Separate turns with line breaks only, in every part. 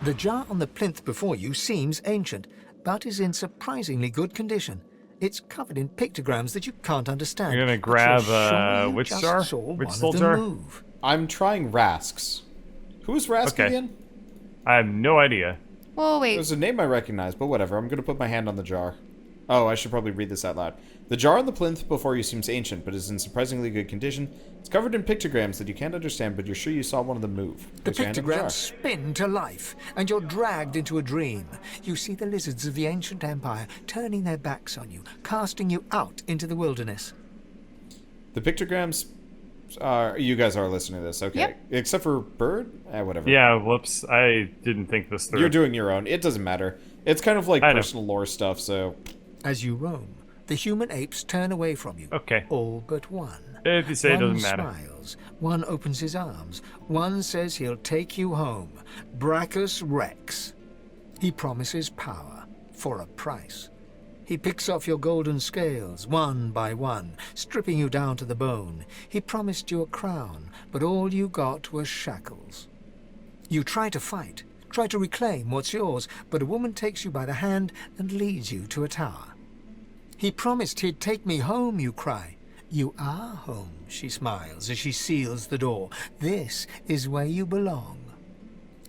The jar on the plinth before you seems ancient, but is in surprisingly good condition. It's covered in pictograms that you can't understand.
You're gonna
but you're
grab
sure you
which
just
jar?
saw
Which
one
soul
of them
jar?
move.
I'm trying Rask's. Who's Rask
Okay.
again?
I have no idea.
Well, wait.
There's a name I recognize, but whatever. I'm gonna put my hand on the jar. Oh, I should probably read this out loud. The jar on the plinth before you seems ancient, but is in surprisingly good condition. It's covered in pictograms that you can't understand, but you're sure you saw one of them move.
The
Place your hand on the jar.
pictograms spin to life, and you're dragged into a dream. You see the lizards of the ancient empire turning their backs on you, casting you out into the wilderness.
The pictograms are... You guys are listening to this, okay.
Yep.
Except for Bird? Whatever.
Yeah, whoops. I didn't think this through.
You're doing your own. It doesn't matter. It's kind of like
I know.
personal lore stuff, so...
As you roam, the human apes turn away from you.
Okay.
All but one.
If you say it
One
doesn't matter.
smiles, one opens his arms, one says he'll take you home. Brachus Rex. He promises power for a price. He picks off your golden scales, one by one, stripping you down to the bone. He promised you a crown, but all you got was shackles. You try to fight, try to reclaim what's yours, but a woman takes you by the hand and leads you to a tower. He promised he'd take me home, you cry. You are home, she smiles as she seals the door. This is where you belong.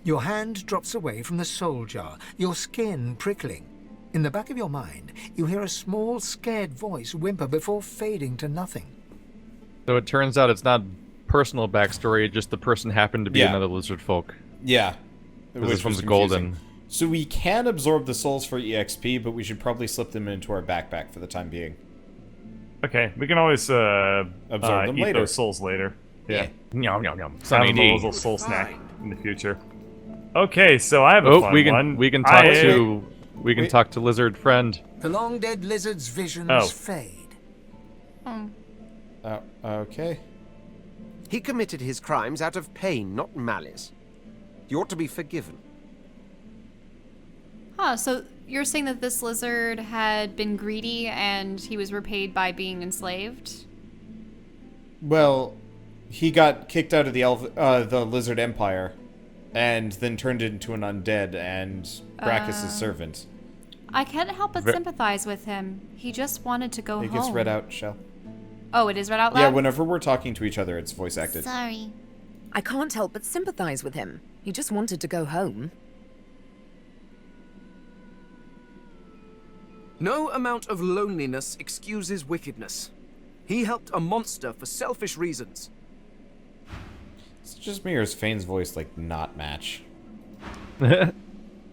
Your hand drops away from the soul jar, your skin prickling. In the back of your mind, you hear a small, scared voice whimper before fading to nothing.
So it turns out it's not personal backstory, just the person happened to be
Yeah.
another lizard folk.
Yeah.
Because this
was
one's
confusing.
golden.
So we can absorb the souls for EXP, but we should probably slip them into our backpack for the time being.
Okay, we can always
Absorb them
eat
later.
those souls later. Yeah.
Yum, yum, yum.
Have
Sunny
them
D.
a little soul snack in the future. Okay, so I have a
Oh,
fun
we can
one.
we can talk
I-
to
Wait.
talk to lizard friend.
The long-dead lizard's visions
Oh.
fade.
Okay.
He committed his crimes out of pain, not malice. He ought to be forgiven.
Huh, so you're saying that this lizard had been greedy and he was repaid by being enslaved?
Well, he got kicked out of the Lizard Empire, and then turned into an undead and Brachus' servant.
I can't help but sympathize with him. He just wanted to go
It
home.
gets read out, Shell.
Oh, it is read out loud?
Yeah, whenever we're talking to each other, it's voice acted.
Sorry.
I can't help but sympathize with him. He just wanted to go home.
No amount of loneliness excuses wickedness. He helped a monster for selfish reasons.
It's just me or is Fane's voice, like, not match?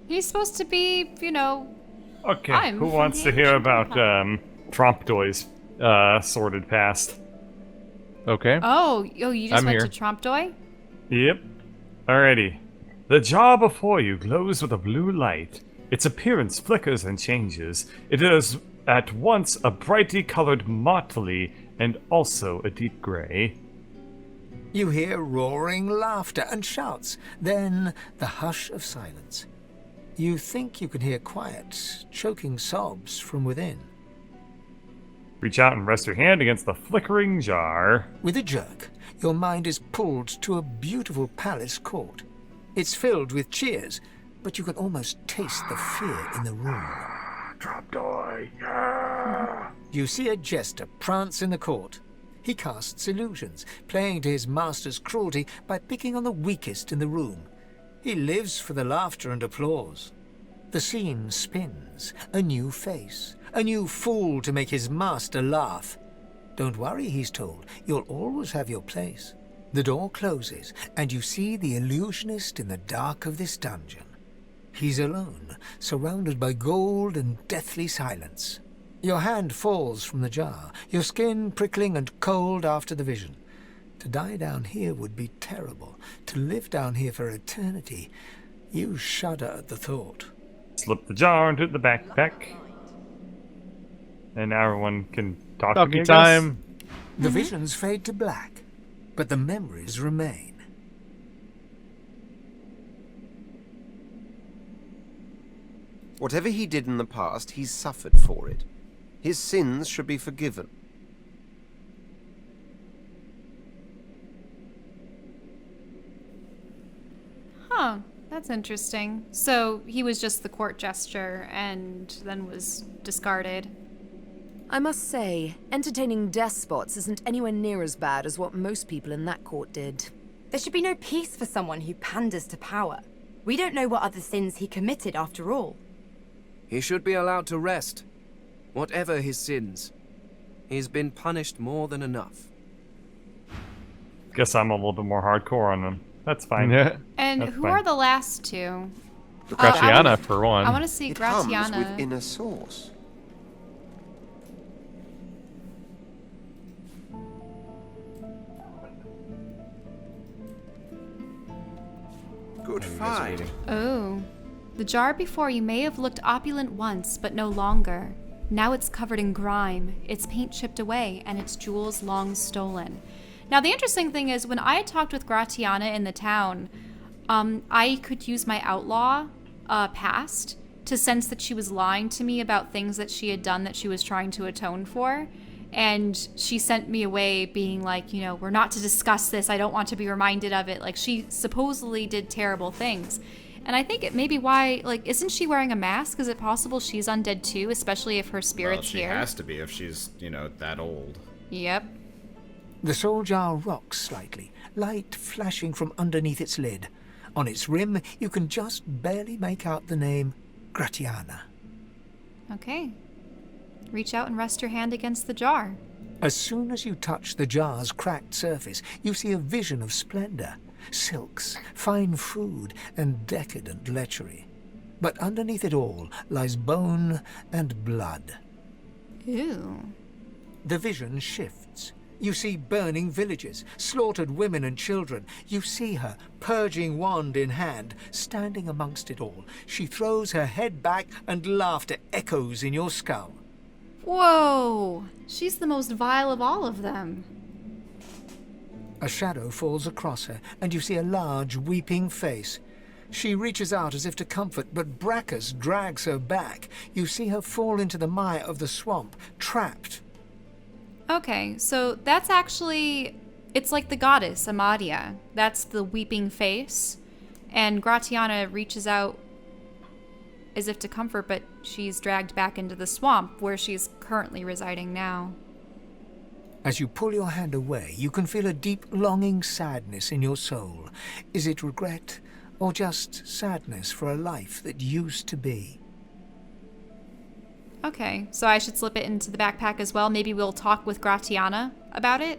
He's supposed to be, you know...
Okay,
I'm
who
from
wants
the
to hear
ancient
about
empire.
Trompdoy's sordid past?
Okay.
Oh, you just
I'm
went
here.
to Trompdoy?
Yep. Alrighty. The jar before you glows with a blue light. Its appearance flickers and changes. It is at once a brightly colored motley and also a deep gray.
You hear roaring laughter and shouts, then the hush of silence. You think you can hear quiet, choking sobs from within.
Reach out and rest your hand against the flickering jar.
With a jerk, your mind is pulled to a beautiful palace court. It's filled with cheers, but you can almost taste the fear in the room.
Trompdoy, yeah!
You see a jester prance in the court. He casts illusions, playing to his master's cruelty by picking on the weakest in the room. He lives for the laughter and applause. The scene spins, a new face, a new fool to make his master laugh. Don't worry, he's told, you'll always have your place. The door closes, and you see the illusionist in the dark of this dungeon. He's alone, surrounded by gold and deathly silence. Your hand falls from the jar, your skin prickling and cold after the vision. To die down here would be terrible. To live down here for eternity, you shudder at the thought.
Slip the jar into the backpack. And now everyone can talk to me, I
Talkie
guess?
time.
The visions fade to black, but the memories remain.
Whatever he did in the past, he's suffered for it. His sins should be forgiven.
Huh, That's interesting. So he was just the court jester and then was discarded.
I must say, entertaining despots isn't anywhere near as bad as what most people in that court did.
There should be no peace for someone who panders to power. We don't know what other sins he committed after all.
He should be allowed to rest. Whatever his sins, he's been punished more than enough.
Guess I'm a little bit more hardcore on them. That's fine.
Yeah.
And
That's
who
fine.
are the last two?
Gratiana, for one.
I want to see
It comes with
Gratiana.
inner source. Good fight.
Oh. The jar before you may have looked opulent once, but no longer. Now it's covered in grime, its paint chipped away, and its jewels long stolen. Now, the interesting thing is, when I talked with Gratiana in the town, I could use my outlaw past to sense that she was lying to me about things that she had done that she was trying to atone for. And she sent me away being like, you know, we're not to discuss this. I don't want to be reminded of it. Like, she supposedly did terrible things. And I think it may be why, like, isn't she wearing a mask? Is it possible she's undead too, especially if her spirit's
She
here?
has to be if she's, that old.
Yep.
The soul jar rocks slightly, light flashing from underneath its lid. On its rim, you can just barely make out the name Gratiana.
Okay. Reach out and rest your hand against the jar.
As soon as you touch the jar's cracked surface, you see a vision of splendor, silks, fine food, and decadent lechery. But underneath it all lies bone and blood.
Ew.
The vision shifts. You see burning villages, slaughtered women and children. You see her, purging wand in hand, standing amongst it all. She throws her head back and laughter echoes in your skull.
Whoa! She's the most vile of all of them.
A shadow falls across her, and you see a large, weeping face. She reaches out as if to comfort, but Bracchus drags her back. You see her fall into the mire of the swamp, trapped.
Okay, so that's actually... It's like the goddess, Amadia. That's the weeping face. And Gratiana reaches out as if to comfort, but she's dragged back into the swamp, where she's currently residing now.
As you pull your hand away, you can feel a deep, longing sadness in your soul. Is it regret, or just sadness for a life that used to be?
Okay, so I should slip it into the backpack as well. Maybe we'll talk with Gratiana about it.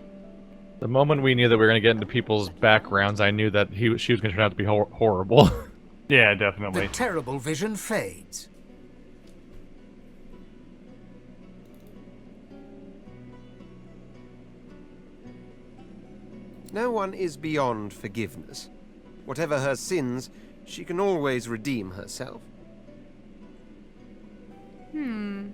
The moment we knew that we were going to get into people's backgrounds, I knew that she was going to turn out to be horrible.
Yeah,
The
definitely.
terrible vision fades.
No one is beyond forgiveness. Whatever her sins, she can always redeem herself.
I'm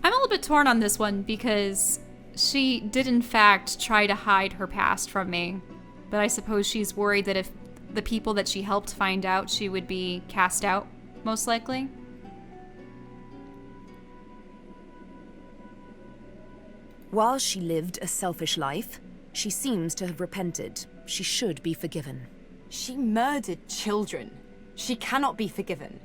a little bit torn on this one because she did in fact try to hide her past from me. But I suppose she's worried that if the people that she helped find out, she would be cast out, most likely.
While she lived a selfish life, she seems to have repented. She should be forgiven.
She murdered children. She cannot be forgiven.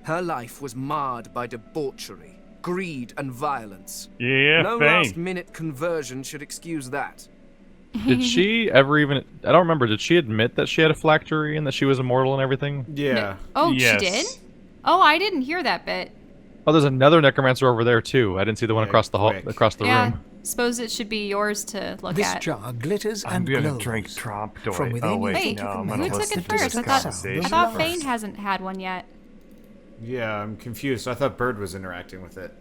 Her life was marred by debauchery, greed, and violence.
Yeah,
No
Fane.
last-minute conversion should excuse that.
Did she ever even... I don't remember. Did she admit that she had a phylactery and that she was immortal and everything?
Yeah.
Oh,
Yes.
she did? Oh, I didn't hear that bit.
Oh, there's another necromancer over there, too. I didn't see the one
Yeah,
across the hall,
quick.
across the
Yeah,
room.
suppose it should be yours to look
This
at.
jar glitters
I'm
and
gonna
glows.
drink Tromp Doy.
From within
Oh
you
wait,
Wait,
no, I'm
who
gonna
Who took
listen
it
to this
first? I
conversation.
thought
Lurks.
Fane hasn't had one yet.
Yeah, I'm confused. I thought Bird was interacting with it.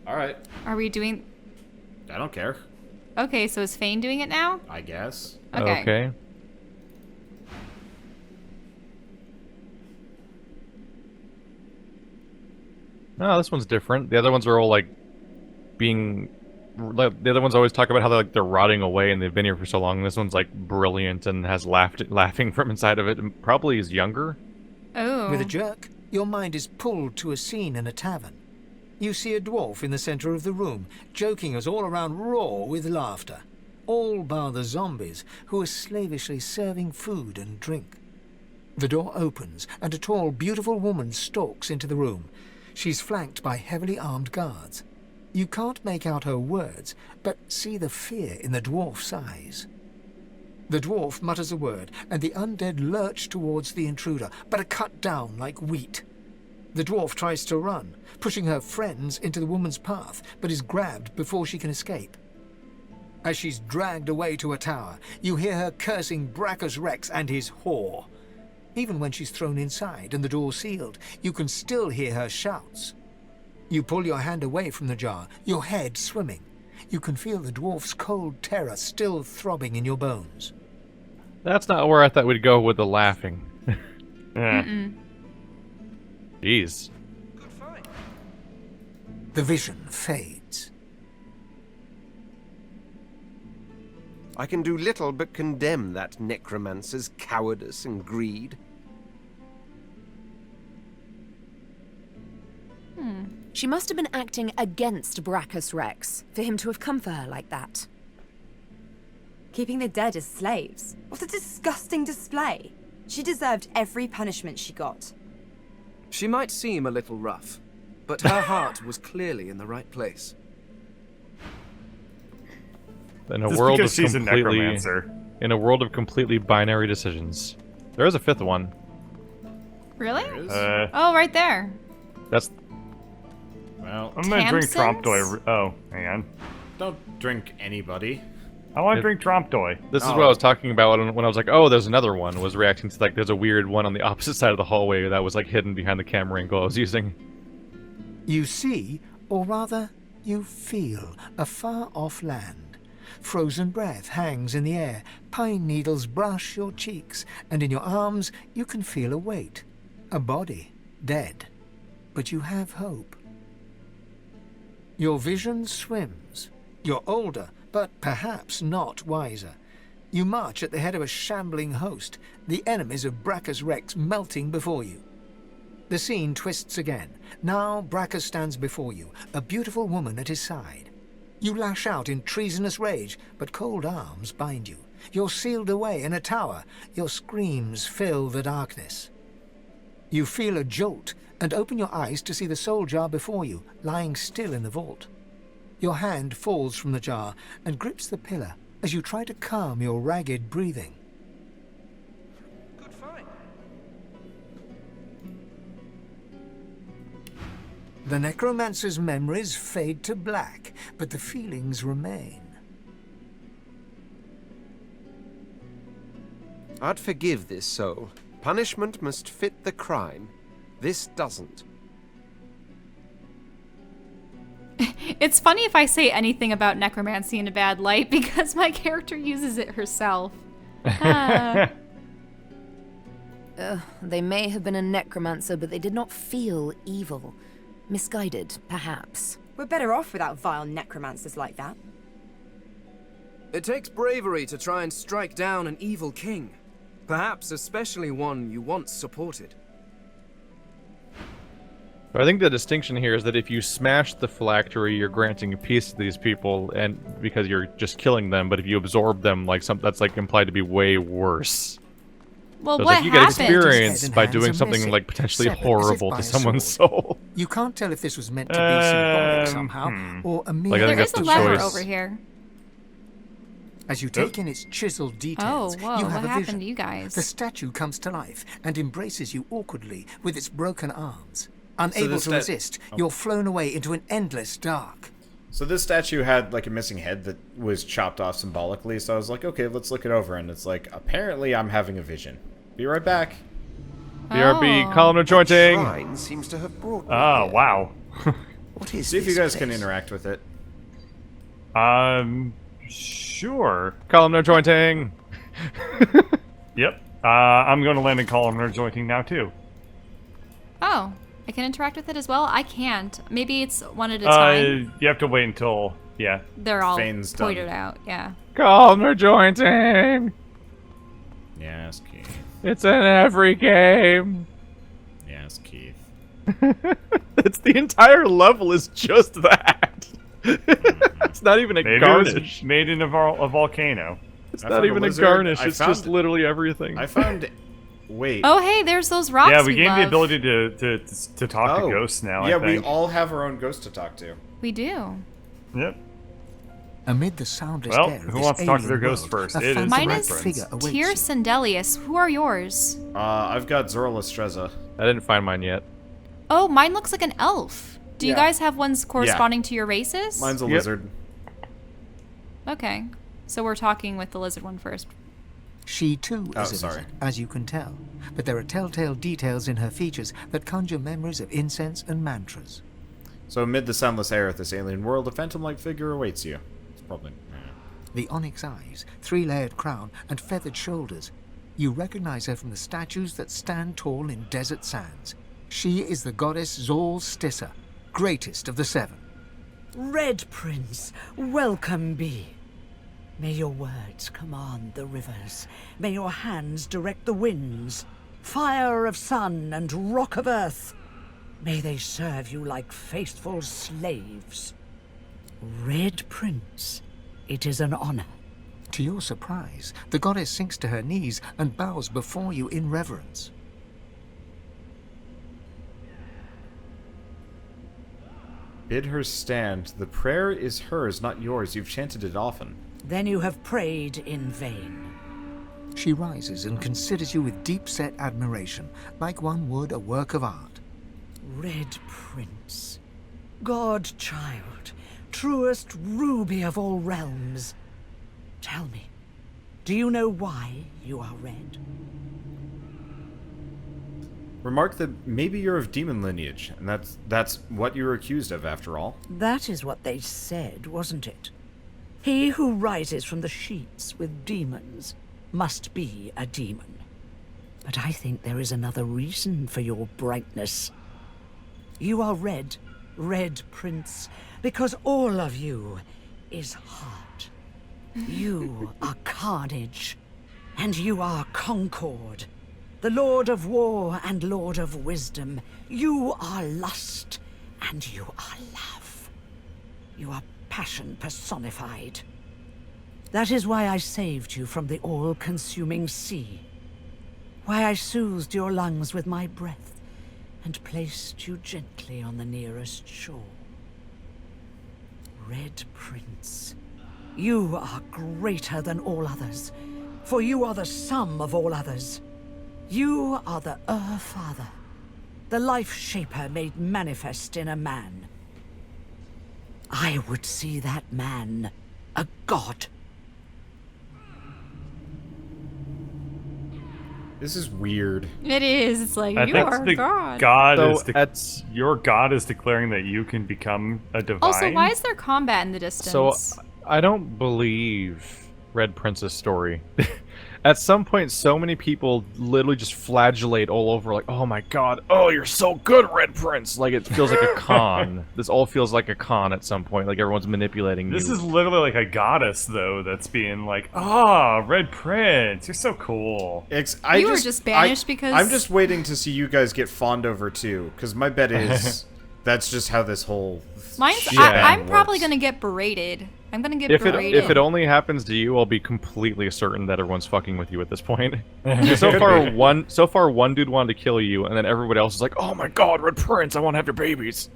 Alright.
Are we doing...
I don't care.
Okay, so is Fane doing it now?
I guess.
Okay.
No, this one's different. The other ones are all like being. The other ones always talk about how they're rotting away and they've been here for so long. This one's like brilliant and has laughing from inside of it, and probably is younger.
Oh.
With a jerk, your mind is pulled to a scene in a tavern. You see a dwarf in the center of the room, joking us all around raw with laughter. all bar the zombies who are slavishly serving food and drink. The door opens, and a tall, beautiful woman stalks into the room. She's flanked by heavily armed guards. You can't make out her words, but see the fear in the dwarf's eyes. The dwarf mutters a word, and the undead lurch towards the intruder, but are cut down like wheat. The dwarf tries to run, pushing her friends into the woman's path, but is grabbed before she can escape. As she's dragged away to a tower, you hear her cursing Brachus Rex and his whore. Even when she's thrown inside and the door sealed, you can still hear her shouts. You pull your hand away from the jar, your head swimming. You can feel the dwarf's cold terror still throbbing in your bones.
That's not where I thought we'd go with the laughing. Jeez.
The vision fades.
I can do little but condemn that necromancer's cowardice and greed.
She must have been acting against Brachus Rex for him to have come for her like that.
Keeping the dead as slaves? What a disgusting display. She deserved every punishment she got.
She might seem a little rough, but her heart was clearly in the right place.
In a
Just
world of
because she's a
completely,
necromancer.
in a world of completely binary decisions, there is a fifth one.
Really?
There is?
Oh, right there.
That's
Well,
I'm gonna drink
Tamsin's?
Trompdoy. Oh, hang on.
don't drink anybody.
I want to
If-
drink Trompdoy.
This is
Oh.
what I was talking about when I was like, oh, there's another one. Was reacting to like, there's a weird one on the opposite side of the hallway that was like hidden behind the camera angle I was using.
You see, or rather, you feel a far-off land. Frozen breath hangs in the air, pine needles brush your cheeks, and in your arms you can feel a weight. A body, dead. But you have hope. Your vision swims. You're older, but perhaps not wiser. You march at the head of a shambling host, the enemies of Brachus Rex melting before you. The scene twists again. Now Brachus stands before you, a beautiful woman at his side. You lash out in treasonous rage, but cold arms bind you. You're sealed away in a tower. Your screams fill the darkness. You feel a jolt and open your eyes to see the soul jar before you, lying still in the vault. Your hand falls from the jar and grips the pillar as you try to calm your ragged breathing.
Good find.
The necromancer's memories fade to black, but the feelings remain.
I'd forgive this soul. Punishment must fit the crime. This doesn't.
It's funny if I say anything about necromancy in a bad light because my character uses it herself.
They may have been a necromancer, but they did not feel evil. Misguided, perhaps.
We're better off without vile necromancers like that.
It takes bravery to try and strike down an evil king. Perhaps especially one you once supported.
But I think the distinction here is that if you smash the phylactery, you're granting peace to these people, and because you're just killing them. But if you absorb them, like that's like implied to be way worse.
Well,
So it's
what
like you get
happened?
experience
Head and
by
hands
doing
are
something
missing,
like potentially
severed as if
horrible
by
to
a
someone's
sword.
soul.
You can't tell if this was meant to be symbolic somehow, or a mere...
Like, I think
There
that's
is a
the
lever
choice.
over here.
As you take in its chiseled details,
Oh, whoa,
you
what
have a
happened
vision.
to you guys?
The statue comes to life and embraces you awkwardly with its broken arms. Unable
this
to resist, you're flown away into an endless dark.
So this statue had like a missing head that was chopped off symbolically, so I was like, okay, let's look it over, and it's like, apparently I'm having a vision. Be right back.
BRB,
Oh.
columnar jointing.
Shrine seems to have brought me
Oh,
here.
wow.
What is
See if you
this
guys can
place?
interact with it.
Sure.
Columnar jointing.
Yep. I'm going to land in columnar jointing now, too.
Oh, I can interact with it as well? I can't. Maybe it's one at a time.
You have to wait until, yeah.
They're all
Fane's done.
pointed out, yeah.
Columnar jointing.
Yes, Keith.
It's in every game.
Yes, Keith.
It's the entire level is just that. It's not even a
Maybe
garnish.
it was made in a volcano.
It's
I
not
found a
even a
lizard.
garnish.
I
It's
found-
just literally everything.
I found. Wait.
Oh, hey, there's those rocks.
Yeah, we gained
love.
the ability to talk to ghosts now.
Yeah,
I think.
we all have our own ghost to talk to.
We do.
Yep.
Amid the soundless
Well,
air of
who
this
wants to talk to their
alien
ghost
world,
first?
a
It is
phantom
Mine
red
is
figure awaits
Tyr
you.
Sendelius. Who are yours?
I've got Zorla Streza.
I didn't find mine yet.
Oh, mine looks like an elf. Do you
Yeah.
guys have ones corresponding to your races?
Mine's a
Yep.
lizard.
Okay. So we're talking with the lizard one first.
She too
Oh,
is a
sorry.
lizard, as you can tell, but there are telltale details in her features that conjure memories of incense and mantras.
So amid the soundless air of this alien world, a phantom-like figure awaits you. It's probably.
The onyx eyes, three-layered crown, and feathered shoulders. You recognize her from the statues that stand tall in desert sands. She is the goddess Zol Stissa, greatest of the seven.
Red Prince, welcome be. May your words command the rivers. May your hands direct the winds. Fire of sun and rock of earth. May they serve you like faithful slaves. Red Prince, it is an honor.
To your surprise, the goddess sinks to her knees and bows before you in reverence.
Bid her stand. The prayer is hers, not yours. You've chanted it often.
Then you have prayed in vain.
She rises and considers you with deep-set admiration, like one would a work of art.
Red Prince, God-child, truest ruby of all realms. Tell me, do you know why you are red?
Remark that maybe you're of demon lineage, and that's what you were accused of, after all.
That is what they said, wasn't it? He who rises from the sheets with demons must be a demon. But I think there is another reason for your brightness. You are red, Red Prince, because all of you is heart. You are carnage, and you are concord. The Lord of War and Lord of Wisdom. You are lust, and you are love. You are passion personified. That is why I saved you from the all-consuming sea. Why I soothed your lungs with my breath and placed you gently on the nearest shore. Red Prince, you are greater than all others, for you are the sum of all others. You are the Father, the life shaper made manifest in a man. I would see that man a god.
This is weird.
It is. It's like,
I
you
think
are
the
God.
god
So
is your god is declaring that you can become a divine.
Also, why is there combat in the distance?
So I don't believe Red Prince's story. At some point, so many people literally just flagellate all over, like, "Oh my God! Oh, you're so good, Red Prince!" Like it feels like a con. This all feels like a con at some point. Like everyone's manipulating
This
you.
is literally like a goddess, though, that's being like, "Ah, Red Prince, you're so cool."
You were just banished because-
I'm just waiting to see you guys get fawned over too, because my bet is that's just how this whole.
Mine's.
shebang
I'm probably
works.
gonna get berated. I'm gonna get
If
berated.
it only happens to you, I'll be completely certain that everyone's fucking with you at this point. so far one dude wanted to kill you, and then everybody else is like, "Oh my God, Red Prince, I want to have your babies."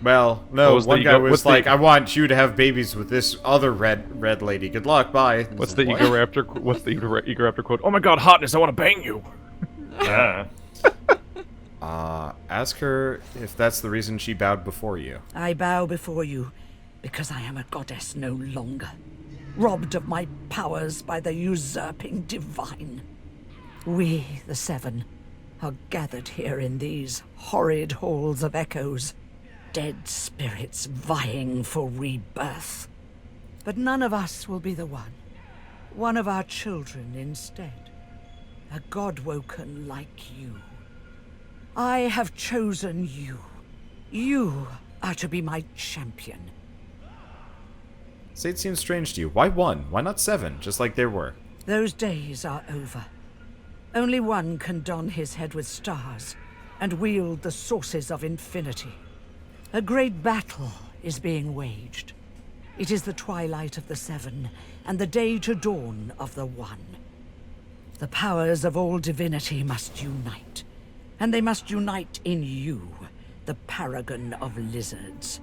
Well, no,
What was
one
the
guy
ego-
was
what's the-
like, "I want you to have babies with this other red lady. Good luck, bye."
What's the
What?
ego raptor? What's the ego raptor quote? "Oh my God, hotness, I want to bang you."
Yeah.
Ask her if that's the reason she bowed before you.
I bow before you because I am a goddess no longer, robbed of my powers by the usurping divine. We, the seven, are gathered here in these horrid halls of echoes, dead spirits vying for rebirth. But none of us will be the one of our children instead, a god-woken like you. I have chosen you. You are to be my champion.
Say it seems strange to you. Why one? Why not seven, just like there were?
Those days are over. Only one can don his head with stars and wield the sources of infinity. A great battle is being waged. It is the twilight of the Seven, and the day to dawn of the One. The powers of all divinity must unite, and they must unite in you, the paragon of lizards.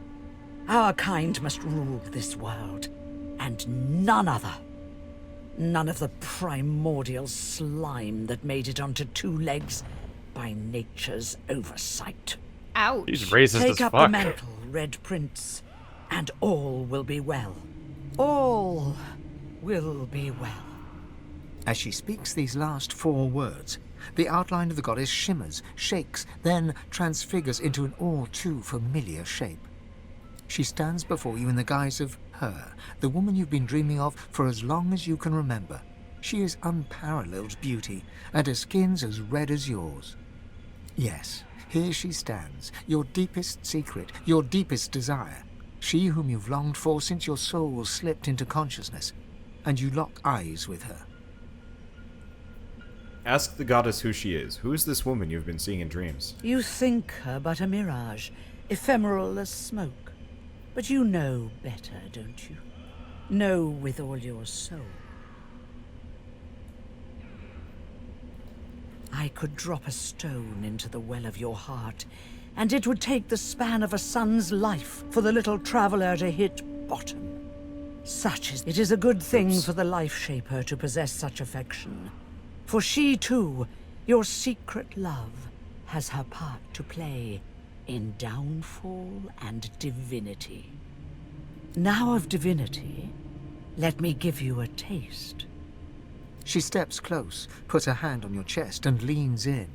Our kind must rule this world, and none other. None of the primordial slime that made it onto two legs by nature's oversight.
Ouch.
He's racist
Take
as
up the
fuck.
mantle, Red Prince, and all will be well. All will be well.
As she speaks these last 4 words, the outline of the goddess shimmers, shakes, then transfigures into an all too familiar shape. She stands before you in the guise of her, the woman you've been dreaming of for as long as you can remember. She is unparalleled beauty, and her skin's as red as yours. Yes, here she stands, your deepest secret, your deepest desire. She whom you've longed for since your soul slipped into consciousness, and you lock eyes with her.
Ask the goddess who she is. Who is this woman you've been seeing in dreams?
You think her but a mirage, ephemeral as smoke. But you know better, don't you? Know with all your soul. I could drop a stone into the well of your heart, and it would take the span of a sun's life for the little traveler to hit bottom. Such is it is a good thing for the life shaper to possess such affection. For she, too, your secret love, has her part to play in downfall and divinity. Now of divinity, let me give you a taste.
She steps close, puts her hand on your chest, and leans in.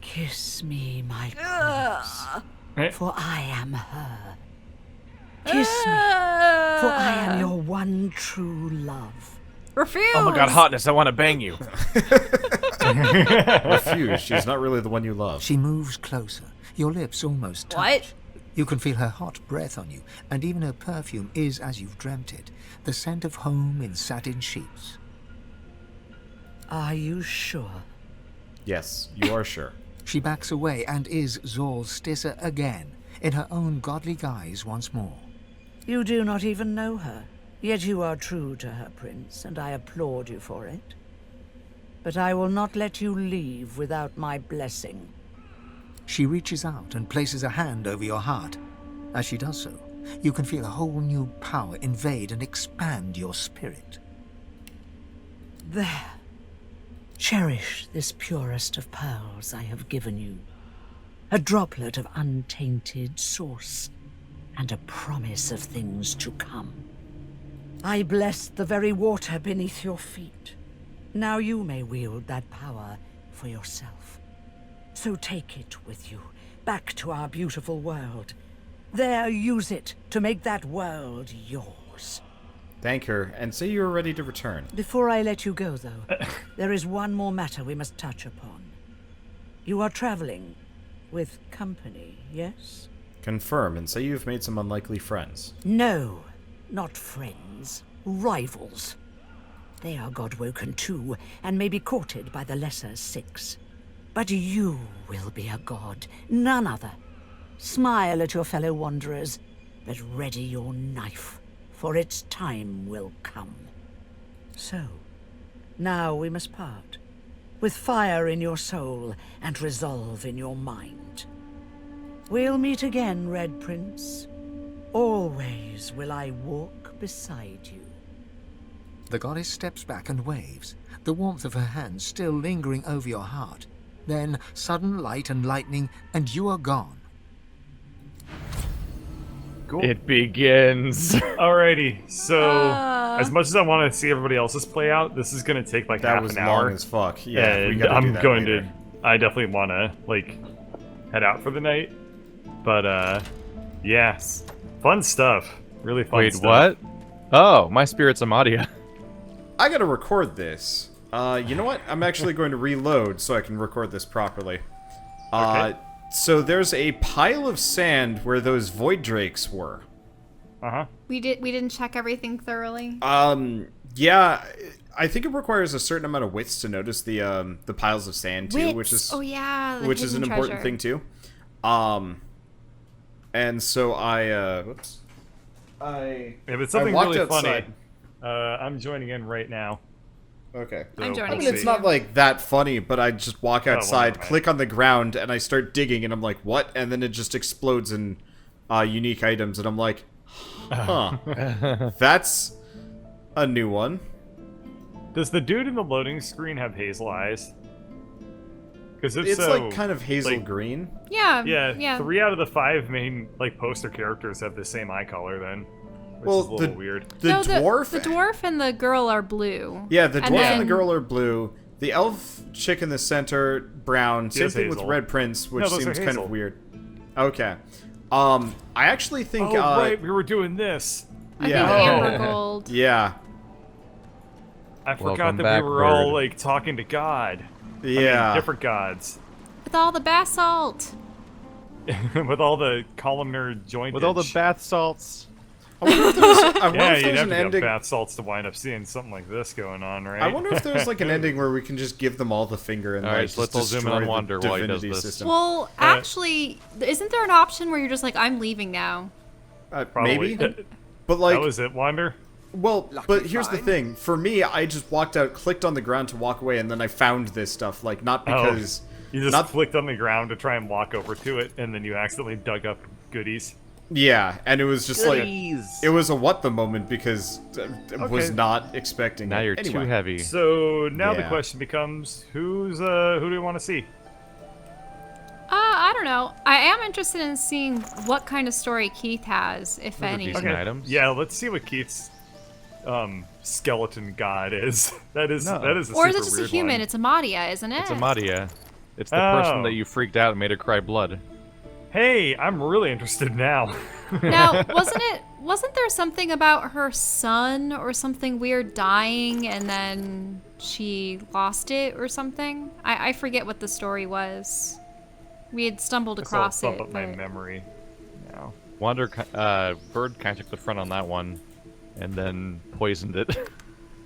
Kiss me, my
Eh?
queen, for I am her. Kiss me, for I am your one true love.
Refuse!
Oh my god, hotness, I want to bang you.
Refuse. She's not really the one you love.
She moves closer, your lips almost touch.
What?
You can feel her hot breath on you, and even her perfume is as you've dreamt it, the scent of home in satin sheets.
Are you sure?
Yes, you are sure.
She backs away and is Zor Stissa again, in her own godly guise once more.
You do not even know her, yet you are true to her, Prince, and I applaud you for it. But I will not let you leave without my blessing.
She reaches out and places a hand over your heart. As she does so, you can feel a whole new power invade and expand your spirit.
There. Cherish this purest of pearls I have given you. A droplet of untainted source, and a promise of things to come. I blessed the very water beneath your feet. Now you may wield that power for yourself. So take it with you, back to our beautiful world. There, use it to make that world yours.
Thank her, and say you are ready to return.
Before I let you go, though, there is one more matter we must touch upon. You are traveling with company, yes?
Confirm, and say you've made some unlikely friends.
No, not friends. Rivals. They are God-woken too, and may be courted by the lesser 6. But you will be a god, none other. Smile at your fellow wanderers, but ready your knife, for its time will come. So, now we must part, with fire in your soul and resolve in your mind. We'll meet again, Red Prince. Always will I walk beside you.
The goddess steps back and waves, the warmth of her hand still lingering over your heart. Then, sudden light and lightning, and you are gone.
Cool.
It begins.
Alrighty, so as much as I want to see everybody else's play out, this is going to take like
That
half
was
an hour.
long as fuck. Yeah, we
and
gotta do
I'm
that
going
later.
to. I definitely want to like head out for the night. But yes, fun stuff. Really fun.
Wait,
stuff.
what? Oh, my spirit's Amadia.
I gotta record this. You know what? I'm actually going to reload so I can record this properly.
Okay.
So there's a pile of sand where those void drakes were.
Uh-huh.
We didn't check everything thoroughly.
Yeah, I think it requires a certain amount of wits to notice the piles of sand too, which is
oh yeah, the
which is an
hidden
important
treasure.
thing too. And so I, whoops.
If it's something
walked
really
outside.
funny, I'm joining in right now.
Okay.
I'm
So
joining
I mean,
in
it's
too.
not like that funny, but I just walk outside,
never mind.
click on the ground, and I start digging, and I'm like, what? And then it just explodes in unique items, and I'm like, huh. That's a new one.
Does the dude in the loading screen have hazel eyes? Because if
It's
so,
like kind of hazel
like-
green.
Yeah.
yeah,
Yeah.
3 out of the 5 main like poster characters have the same eye color. Then, which
Well,
is a little weird.
The
No,
dwarf.
The dwarf and the girl are blue.
Yeah, the dwarf and the
then-
girl are blue. The elf chick in the center, brown. Same
is
thing with
hazel.
Red Prince, which
No, those are
seems kind
hazel.
of weird. Okay. I actually think.
Oh right, we were doing this.
I
Yeah.
think amber gold.
Yeah.
I forgot
Welcome
that
back,
we were all
bird.
like talking to God.
Yeah.
I mean, different gods.
With all the basalt.
With all the columnar jointage.
With all the bath salts.
I wonder if
Yeah,
there's
you'd have
an
to get
ending.
bath salts to wind up seeing something like this going on, right?
I wonder if there's like an ending where we can just give them all the finger and
Alright,
like
so let's
just
all zoom in on
destroy the
Wander while he does
Divinity
this.
system.
Well, actually, isn't there an option where you're just like, I'm leaving now?
Probably.
Maybe. But like,
That was it, Wander.
well,
Lucky
but here's the
find.
thing. For me, I just walked out, clicked on the ground to walk away, and then I found this stuff. Like, not because.
You just
not
flicked on the ground to try and walk over to it, and then you accidentally dug up goodies.
Yeah, and it was just like
Goodies.
it was a what the moment because I was
Okay.
not expecting.
Now
it.
you're
Anyway.
too heavy.
So now the
Yeah.
question becomes, who do we want to see?
I don't know. I am interested in seeing what kind of story Keith has, if
Those are
any.
decent items.
Yeah, let's see what Keith's skeleton god is. That is
No.
that is a
Or is
super
it just a
weird
human?
one.
It's Amadia, isn't it?
It's Amadia. It's the person
Oh.
that you freaked out and made her cry blood.
Hey, I'm really interested now.
Now, wasn't there something about her son or something weird dying and then she lost it or something? I forget what the story was. We had stumbled
It's all
across
up
it.
up my
but-
memory now.
Bird kind of took the front on that one, and then poisoned it.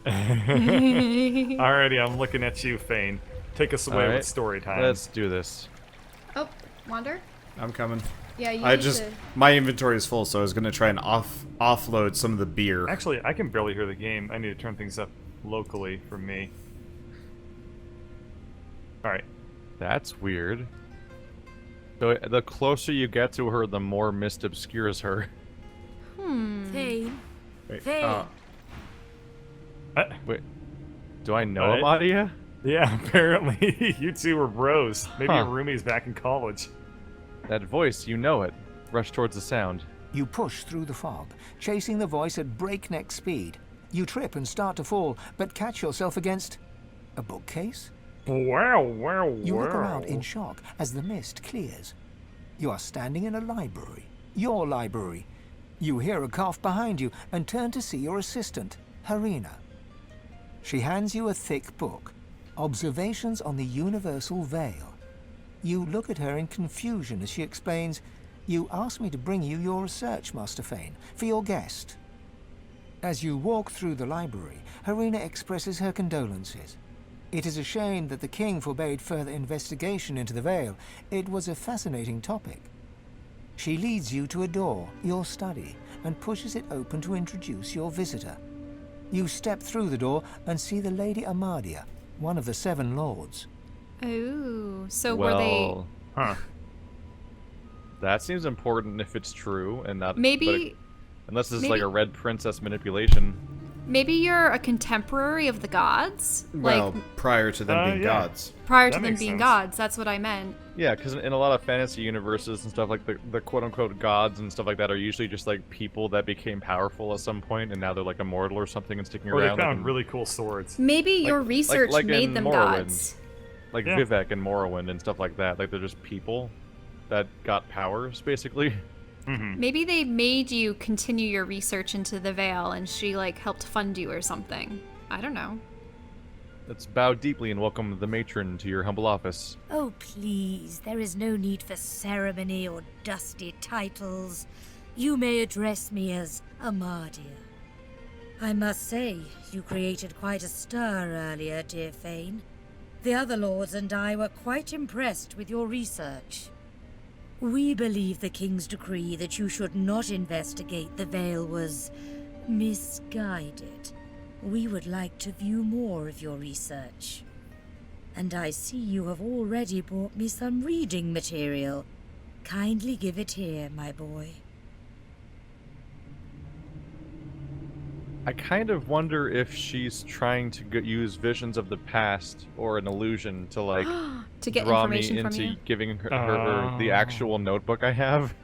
Alrighty, I'm looking at you, Fane. Take us away
Alright,
with story time.
Let's do this.
Oh, Wander?
I'm coming.
Yeah, you
I
need
just
to...
my inventory is full, so I was gonna try and offload some of the beer.
Actually, I can barely hear the game. I need to turn things up locally for me. Alright.
That's weird. So the closer you get to her, the more mist obscures her.
Fane.
Wait,
Fane.
Wait, do I know
What?
Amadia?
Yeah, apparently you two were bros. Maybe
Huh.
your roomie's back in college.
That voice, you know it. Rush towards the sound.
You push through the fog, chasing the voice at breakneck speed. You trip and start to fall, but catch yourself against a bookcase.
Wow, wow, wow.
You look around in shock as the mist clears. You are standing in a library. Your library. You hear a cough behind you and turn to see your assistant, Harina. She hands you a thick book, Observations on the Universal Veil. You look at her in confusion as she explains, "You asked me to bring you your research, Master Fane, for your guest." As you walk through the library, Harina expresses her condolences. It is a shame that the king forbade further investigation into the veil. It was a fascinating topic. She leads you to a door, your study, and pushes it open to introduce your visitor. You step through the door and see the Lady Amadia, one of the 7 lords.
Ooh, so were they...
Well,
Huh.
that seems important if it's true, and not
Maybe...
unless this is
maybe-
like a red princess manipulation.
Maybe you're a contemporary of the gods?
Well,
like,
prior to them being
yeah.
gods.
prior
that
to them
makes
being
sense.
gods, that's what I meant.
Yeah, because in a lot of fantasy universes and stuff, like the quote-unquote gods and stuff like that are usually just like people that became powerful at some point, and now they're like immortal or something and sticking
Or they
around.
found
like,
really cool swords.
Maybe your research
like
made
in
them
Morrowind.
gods.
like
Yeah.
Vivek and Morrowind and stuff like that. Like they're just people that got powers, basically.
Maybe they made you continue your research into the veil and she like helped fund you or something. I don't know.
Let's bow deeply and welcome the matron to your humble office.
Oh, please, there is no need for ceremony or dusty titles. You may address me as Amadia. I must say, you created quite a stir earlier, dear Fane. The other lords and I were quite impressed with your research. We believe the King's decree that you should not investigate the Veil was misguided. We would like to view more of your research. And I see you have already brought me some reading material. Kindly give it here, my boy.
I kind of wonder if she's trying to use visions of the past or an illusion to like
to get
draw me
information from
into
you.
giving her the actual notebook I have.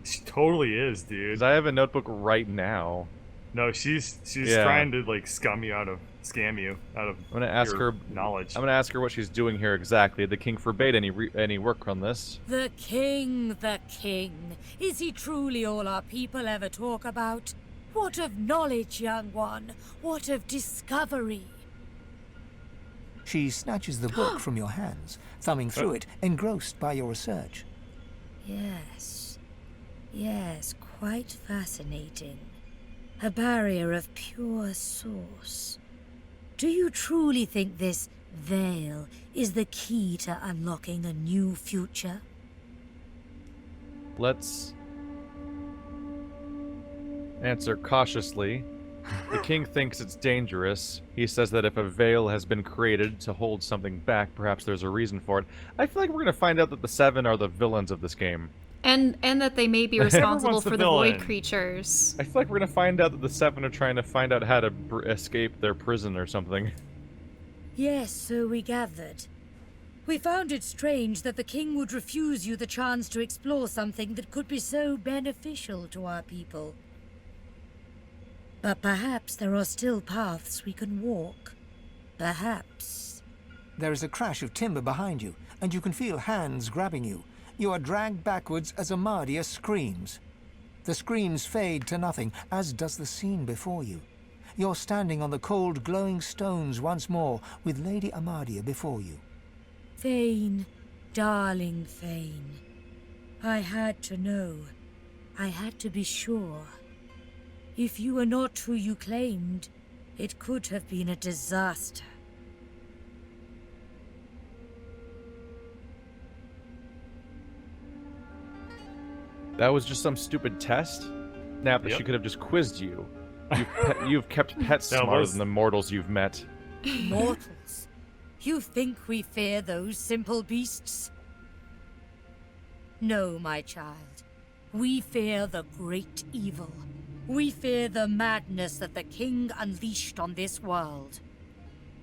She totally is, dude.
'Cause I have a notebook right now.
No, she's
Yeah.
trying to like scam you out of
I'm gonna ask
your
her
knowledge.
I'm gonna ask her what she's doing here exactly. The king forbade any work on this.
The king, the king. Is he truly all our people ever talk about? What of knowledge, young one? What of discovery?
She snatches the book from your hands, thumbing through it, engrossed by your research.
Yes. Yes, quite fascinating. A barrier of pure source. Do you truly think this veil is the key to unlocking a new future?
Let's answer cautiously. The king thinks it's dangerous. He says that if a veil has been created to hold something back, perhaps there's a reason for it. I feel like we're going to find out that the Seven are the villains of this game.
And that they may be responsible
Everyone's the
for the void
villain.
creatures.
I feel like we're going to find out that the Seven are trying to find out how to escape their prison or something.
Yes, so we gathered. We found it strange that the king would refuse you the chance to explore something that could be so beneficial to our people. But perhaps there are still paths we can walk. Perhaps.
There is a crash of timber behind you, and you can feel hands grabbing you. You are dragged backwards as Amadia screams. The screams fade to nothing, as does the scene before you. You're standing on the cold, glowing stones once more, with Lady Amadia before you.
Fane, darling Fane. I had to know. I had to be sure. If you were not who you claimed, it could have been a disaster.
That was just some stupid test? Snap that
Yep.
she could have just quizzed you. You've kept pets
That
smarter
was-
than the mortals you've met.
Mortals? You think we fear those simple beasts? No, my child. We fear the great evil. We fear the madness that the king unleashed on this world.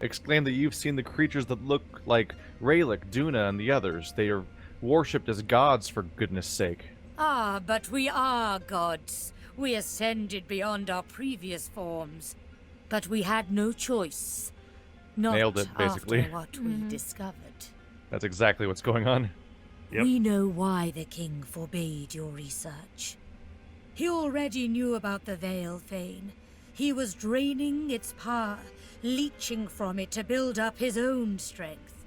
Exclaim that you've seen the creatures that look like Raylik, Duna, and the others. They are worshipped as gods, for goodness sake.
Ah, but we are gods. We ascended beyond our previous forms. But we had no choice. Not
Nailed it, basically.
after what we discovered.
That's exactly what's going on.
Yep.
We know why the king forbade your research. He already knew about the Veil, Fane. He was draining its power, leeching from it to build up his own strength.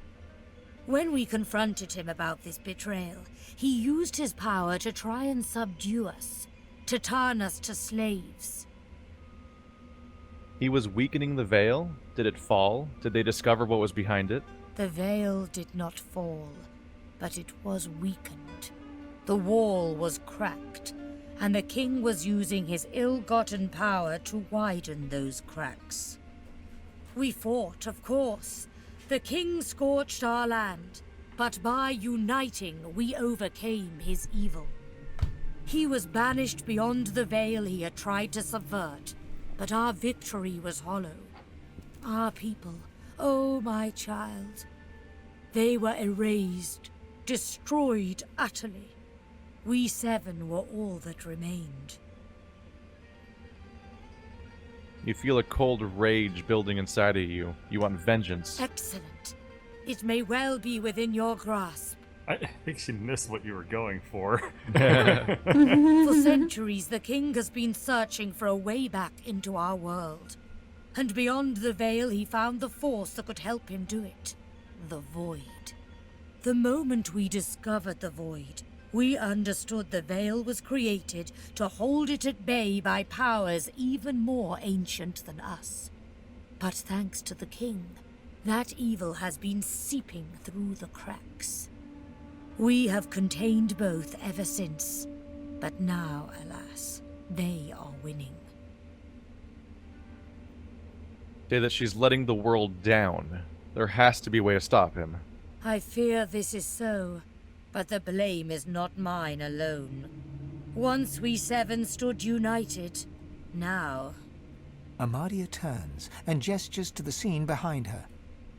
When we confronted him about this betrayal, he used his power to try and subdue us, to turn us to slaves.
He was weakening the veil? Did it fall? Did they discover what was behind it?
The Veil did not fall, but it was weakened. The wall was cracked, and the king was using his ill-gotten power to widen those cracks. We fought, of course. The king scorched our land, but by uniting, we overcame his evil. He was banished beyond the veil he had tried to subvert, but our victory was hollow. Our people, oh my child, they were erased, destroyed utterly. We seven were all that remained.
You feel a cold rage building inside of you. You want vengeance.
Excellent. It may well be within your grasp.
I think she missed what you were going for.
For centuries, the king has been searching for a way back into our world. And beyond the veil, he found the force that could help him do it. The void. The moment we discovered the void, we understood the veil was created to hold it at bay by powers even more ancient than us. But thanks to the king, that evil has been seeping through the cracks. We have contained both ever since, but now, alas, they are winning.
Say that she's letting the world down. There has to be a way to stop him.
I fear this is so, but the blame is not mine alone. Once we seven stood united, now...
Amadia turns and gestures to the scene behind her.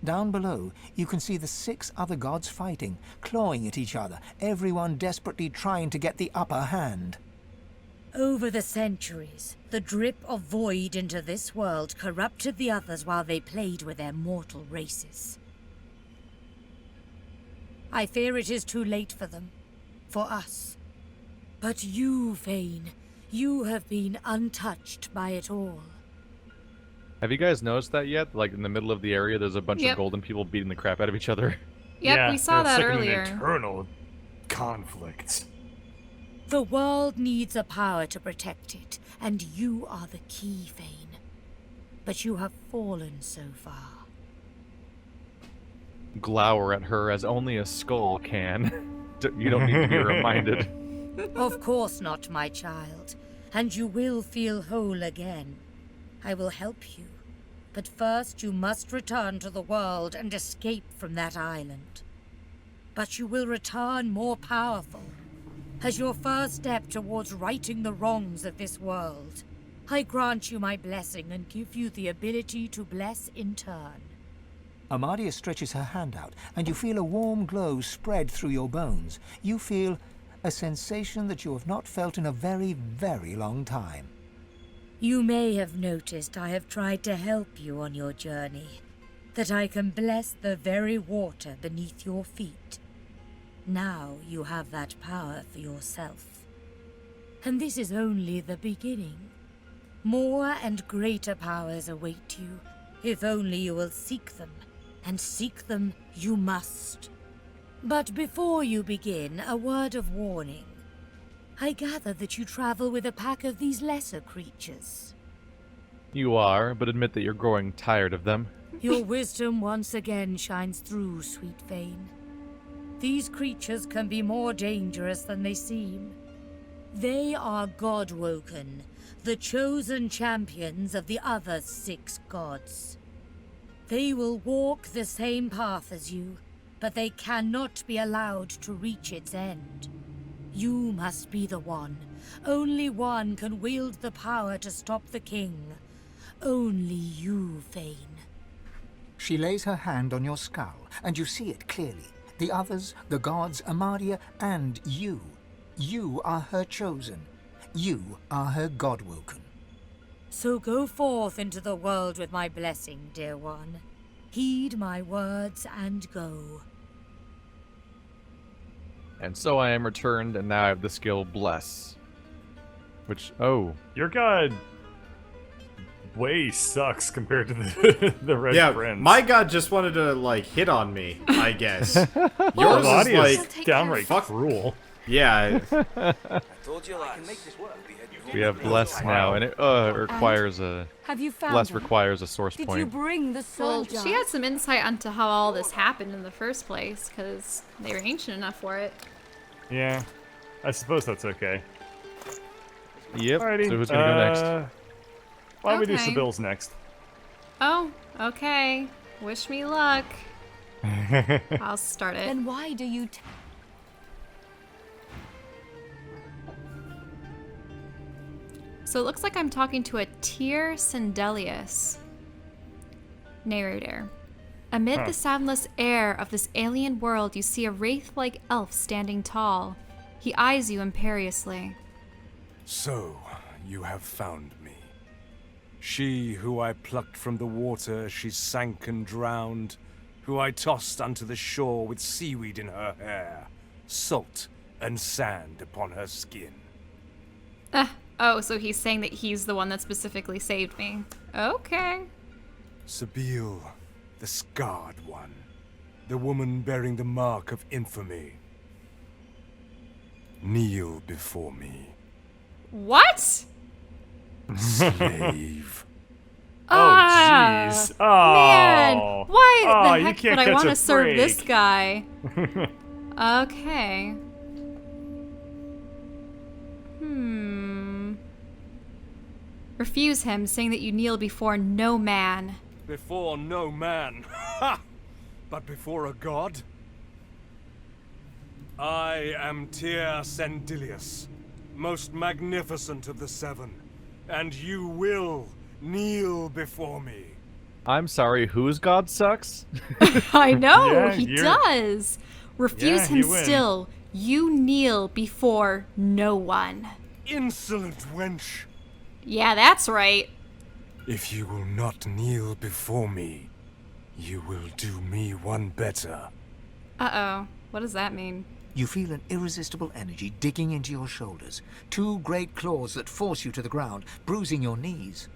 Down below, you can see the 6 other gods fighting, clawing at each other, everyone desperately trying to get the upper hand.
Over the centuries, the drip of void into this world corrupted the others while they played with their mortal races. I fear it is too late for them, for us. But you, Vayne, you have been untouched by it all.
Have you guys noticed that yet? Like, in the middle of the area, there's a bunch of golden people beating the crap out of each other.
Yep,
yeah,
we saw that
like
earlier.
An internal conflict.
The world needs a power to protect it, and you are the key, Vayne. But you have fallen so far.
Glower at her as only a skull can. You don't need to be reminded.
Of course not, my child. And you will feel whole again. I will help you. But first you must return to the world and escape from that island. But you will return more powerful. As your first step towards righting the wrongs of this world, I grant you my blessing and give you the ability to bless in turn.
Amadia stretches her hand out, and you feel a warm glow spread through your bones. You feel a sensation that you have not felt in a very, very long time.
You may have noticed I have tried to help you on your journey, that I can bless the very water beneath your feet. Now you have that power for yourself. And this is only the beginning. More and greater powers await you, if only you will seek them. And seek them you must. But before you begin, a word of warning. I gather that you travel with a pack of these lesser creatures.
You are, but admit that you're growing tired of them.
Your wisdom once again shines through, sweet Vayne. These creatures can be more dangerous than they seem. They are God-woken, the chosen champions of the other 6 gods. They will walk the same path as you, but they cannot be allowed to reach its end. You must be the one. Only one can wield the power to stop the king. Only you, Vayne.
She lays her hand on your skull, and you see it clearly. The others, the gods, Amadia, and you. You are her chosen. You are her God-woken.
So go forth into the world with my blessing, dear one. Heed my words and go.
And so I am returned, and now I have the skill Bless. Which,
Your god way sucks compared to the red
Yeah,
friends.
my god just wanted to, like, hit on me, I guess.
Yours
Yours is, like,
downright cruel.
Yeah.
I told you I can make this work.
we have Bless now, and it requires a...
Have you found
Bless
her?
requires a source
Did
point.
you bring the
Well,
soul
she had some insight onto how all this happened in the first place, because they were ancient enough for it.
Yeah, I suppose that's okay.
Yep,
Alrighty.
so who's gonna go next?
Why don't we do
Okay.
Sibyl's next?
Oh, okay. Wish me luck. I'll start it.
Then why do you...
So it looks like I'm talking to a Tyr Sindelius. Narrator. Amid the soundless air of this alien world, you see a wraith-like elf standing tall. He eyes you imperiously.
So, you have found me. She who I plucked from the water as she sank and drowned, who I tossed unto the shore with seaweed in her hair, salt and sand upon her skin.
Oh, so he's saying that he's the one that specifically saved me. Okay.
Sibyl, the scarred one, the woman bearing the mark of infamy. Kneel before me,
What?
slave.
Jeez. Oh,
Man, why
Oh,
the
you
heck
can't
would I
catch
want
a
to serve this
break.
guy? Okay. Refuse him, saying that you kneel before no man.
Before no man. Ha! But before a god? I am Tyr Sendilius, most magnificent of the seven, and you will kneel before me.
I'm sorry, whose god sucks?
I know,
Yeah,
he does. Refuse
Yeah,
him
you win.
still. You kneel before no one.
Insolent wench!
Yeah, that's right.
If you will not kneel before me, you will do me one better.
Uh-oh. What does that mean?
You feel an irresistible energy digging into your shoulders. 2 great claws that force you to the ground, bruising your knees.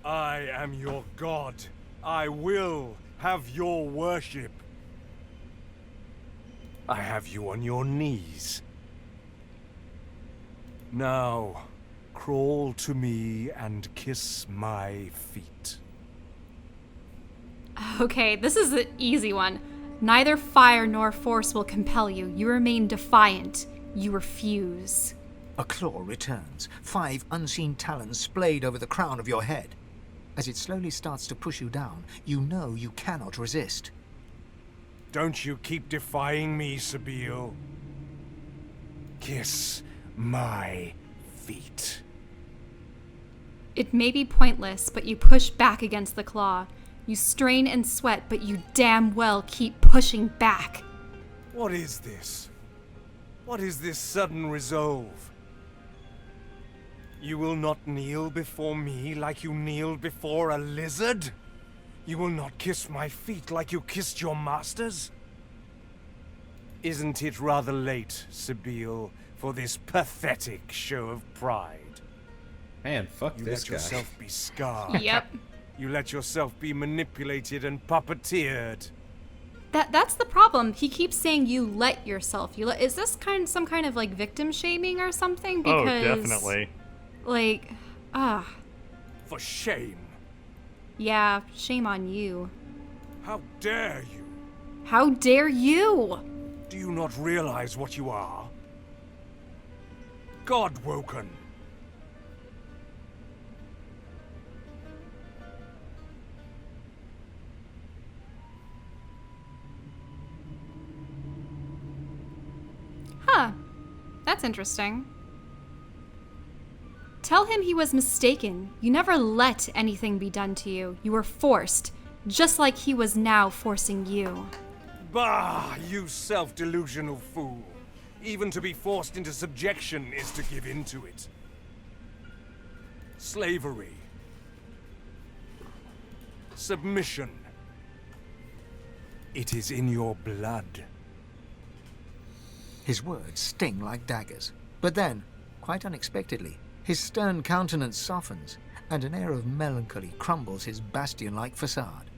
I am your god. I will have your worship. I have you on your knees. Now, crawl to me and kiss my feet.
Okay, this is an easy one. Neither fire nor force will compel you. You remain defiant. You refuse.
A claw returns, 5 unseen talons splayed over the crown of your head. As it slowly starts to push you down, you know you cannot resist.
Don't you keep defying me, Sabil. Kiss my feet.
It may be pointless, but you push back against the claw. You strain and sweat, but you damn well keep pushing back.
What is this? What is this sudden resolve? You will not kneel before me like you kneeled before a lizard? You will not kiss my feet like you kissed your masters? Isn't it rather late, Sabil, for this pathetic show of pride?
Man, fuck
You
this
let
guy.
yourself be scarred.
Yep.
You let yourself be manipulated and puppeteered.
That's the problem. He keeps saying you let yourself. Is this some kind of like victim shaming or something?
Oh,
Because
definitely.
like,
For shame.
yeah, shame on you.
How dare you?
How dare you?
Do you not realize what you are? God-woken.
Huh. That's interesting. Tell him he was mistaken. You never let anything be done to you. You were forced, just like he was now forcing you.
Bah, you self-delusional fool. Even to be forced into subjection is to give in to it. Slavery. Submission. It is in your blood.
His words sting like daggers. But then, quite unexpectedly, his stern countenance softens, and an air of melancholy crumbles his bastion-like facade.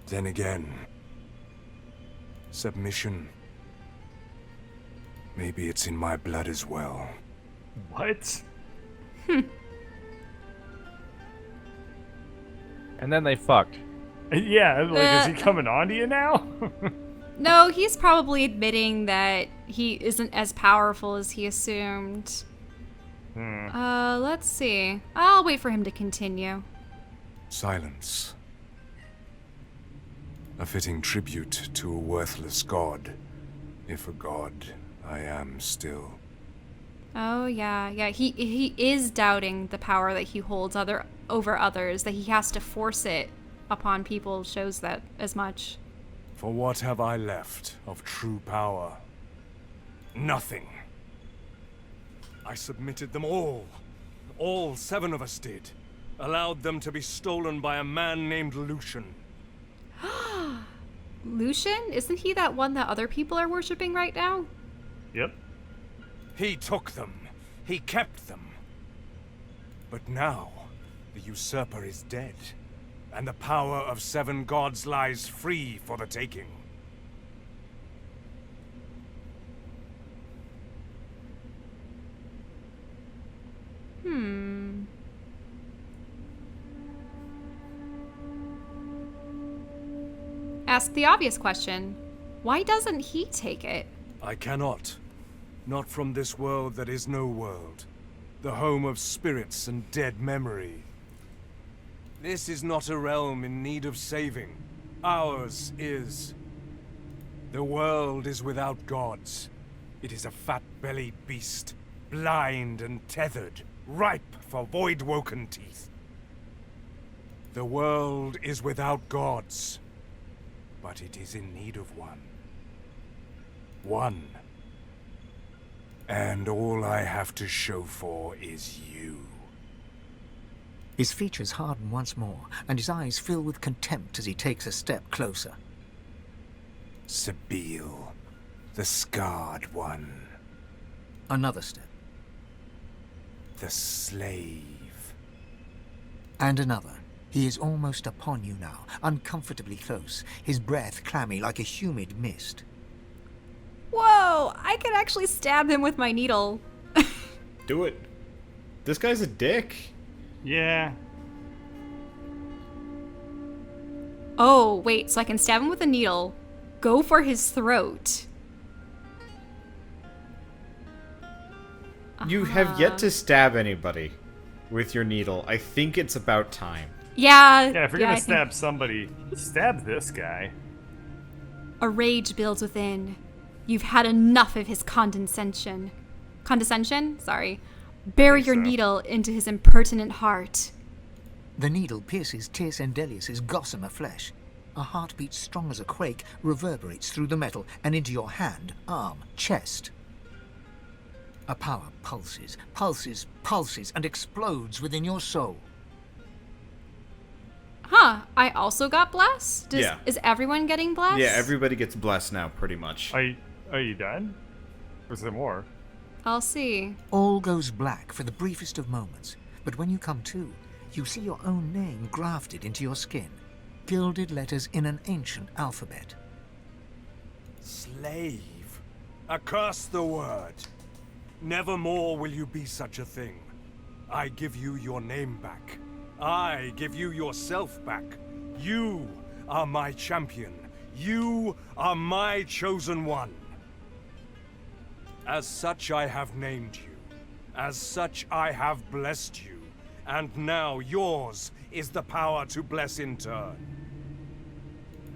Then again, submission. Maybe it's in my blood as well.
What?
And then they fucked.
Yeah, like, is he coming on to you now?
No, he's probably admitting that he isn't as powerful as he assumed. Let's see. I'll wait for him to continue.
Silence. A fitting tribute to a worthless god. If a god, I am still.
Oh, yeah. He is doubting the power that he holds over others, that he has to force it upon people shows that as much.
For what have I left of true power? Nothing. I submitted them all. All 7 of us did. Allowed them to be stolen by a man named Lucian.
Lucian? Isn't he that one that other people are worshipping right now?
Yep.
He took them. He kept them. But now, the usurper is dead, and the power of 7 gods lies free for the taking.
Ask the obvious question. Why doesn't he take it?
I cannot. Not from this world that is no world. The home of spirits and dead memory. This is not a realm in need of saving. Ours is. The world is without gods. It is a fat-bellied beast, blind and tethered, ripe for void-woken teeth. The world is without gods, but it is in need of one. One. And all I have to show for is you.
His features harden once more, and his eyes fill with contempt as he takes a step closer.
Sabille, the scarred one.
Another step.
The slave.
And another. He is almost upon you now, uncomfortably close, his breath clammy like a humid mist.
Whoa! I could actually stab him with my needle.
Do it. This guy's a dick.
Yeah.
Oh, wait, so I can stab him with a needle, go for his throat.
You have yet to stab anybody with your needle. I think it's about time.
Yeah.
Yeah, if you're gonna stab somebody, stab this guy.
A rage builds within. You've had enough of his condescension. Condescension? Sorry. Bury your needle into his impertinent heart.
The needle pierces Tis Endelius's gossamer flesh. A heartbeat strong as a quake reverberates through the metal and into your hand, arm, chest. A power pulses, pulses, pulses, and explodes within your soul.
Huh, I also got blessed?
Yeah.
Is everyone getting blessed?
Yeah, everybody gets blessed now, pretty much.
Are you done? Or is there more?
I'll see.
All goes black for the briefest of moments, but when you come to, you see your own name grafted into your skin. Gilded letters in an ancient alphabet.
Slave. Accursed the word. Nevermore will you be such a thing. I give you your name back. I give you yourself back. You are my champion. You are my chosen one. As such I have named you. As such I have blessed you. And now yours is the power to bless in turn.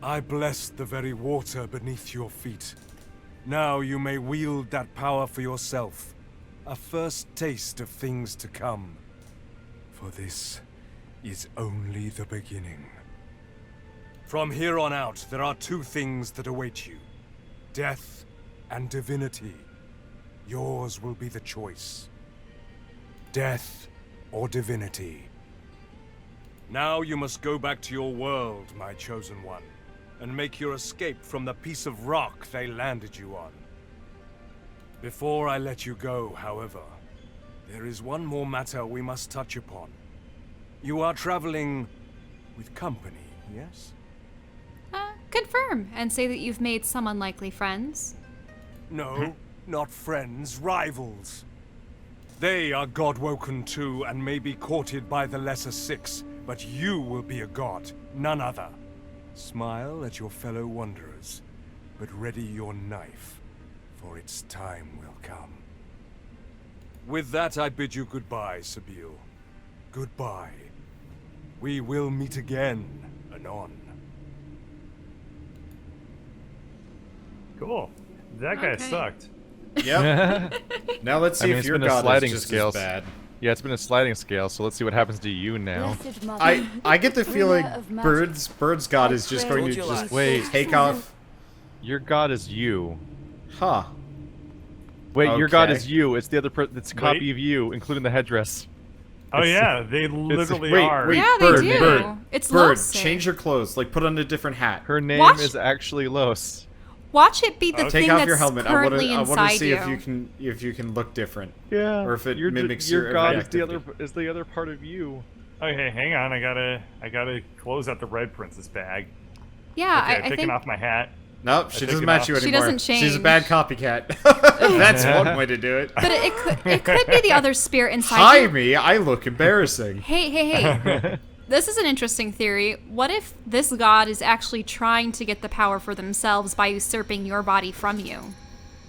I bless the very water beneath your feet. Now you may wield that power for yourself. A first taste of things to come. For this is only the beginning. From here on out, there are two things that await you. Death and divinity. Yours will be the choice. Death or divinity. Now you must go back to your world, my chosen one, and make your escape from the piece of rock they landed you on. Before I let you go, however, there is one more matter we must touch upon. You are traveling with company, yes?
Confirm, and say that you've made some unlikely friends.
No, not friends, rivals. They are god-woken too, and may be courted by the Lesser Six, but you will be a god, none other. Smile at your fellow wanderers, but ready your knife, for its time will come. With that, I bid you goodbye, Sabille. Goodbye. We will meet again, anon.
Cool. That guy sucked.
Yep. Now let's see if your god is just as bad.
Yeah, it's been a sliding scale, so let's see what happens to you now.
I get the feeling Bird's god is just going to just take off.
Your god is you.
Huh.
Wait, your god is you. It's the other it's a copy of you, including the headdress.
Oh yeah, they literally are.
Wait,
yeah,
Bird,
they do.
Bird,
It's
Bird,
Lurks.
change your clothes. Like, put on a different hat.
Her name
Watch-
is actually Los.
Watch it be the
Take
thing
off
that's
your helmet. I
currently
want to
inside
see
you.
if you can look different.
Yeah.
Or if it
Your
mimics
your god
every
is the other part of you.
Okay, hang on. I gotta close out the red princess bag.
Yeah,
Okay,
I
taking
think
off my hat.
Nope, she
I
doesn't
took it
match
off.
you
She
anymore.
doesn't
She's a
change.
bad copycat. That's one way to do it.
but it could be the other spirit inside
Hi,
you.
me. I look embarrassing.
Hey. This is an interesting theory. What if this god is actually trying to get the power for themselves by usurping your body from you?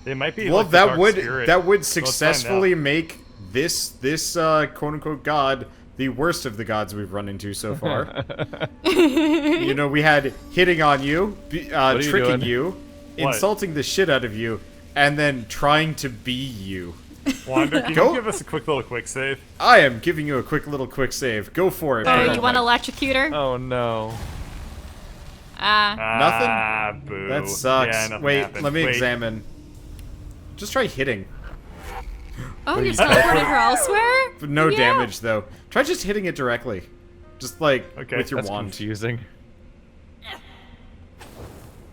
It might be.
Well,
like the dark spirit.
that would
So let's
successfully
find out.
make this quote unquote god the worst of the gods we've run into so far. You know, we had hitting on you,
are you
tricking
doing?
you,
What?
insulting the shit out of you, and then trying to be you.
Wander, can
Go.
you give us a quick little quick save?
I am giving you a quick save. Go for it.
Oh,
bro.
you want to electrocute her?
Oh no.
Ah, boo.
That sucks.
Yeah, nothing
Wait,
happened.
let me
Wait.
examine. Just try hitting.
Oh, you teleported her elsewhere?
But no
Yeah.
damage though. Try just hitting it directly. Just like
Okay,
with your
That's
wand.
confusing.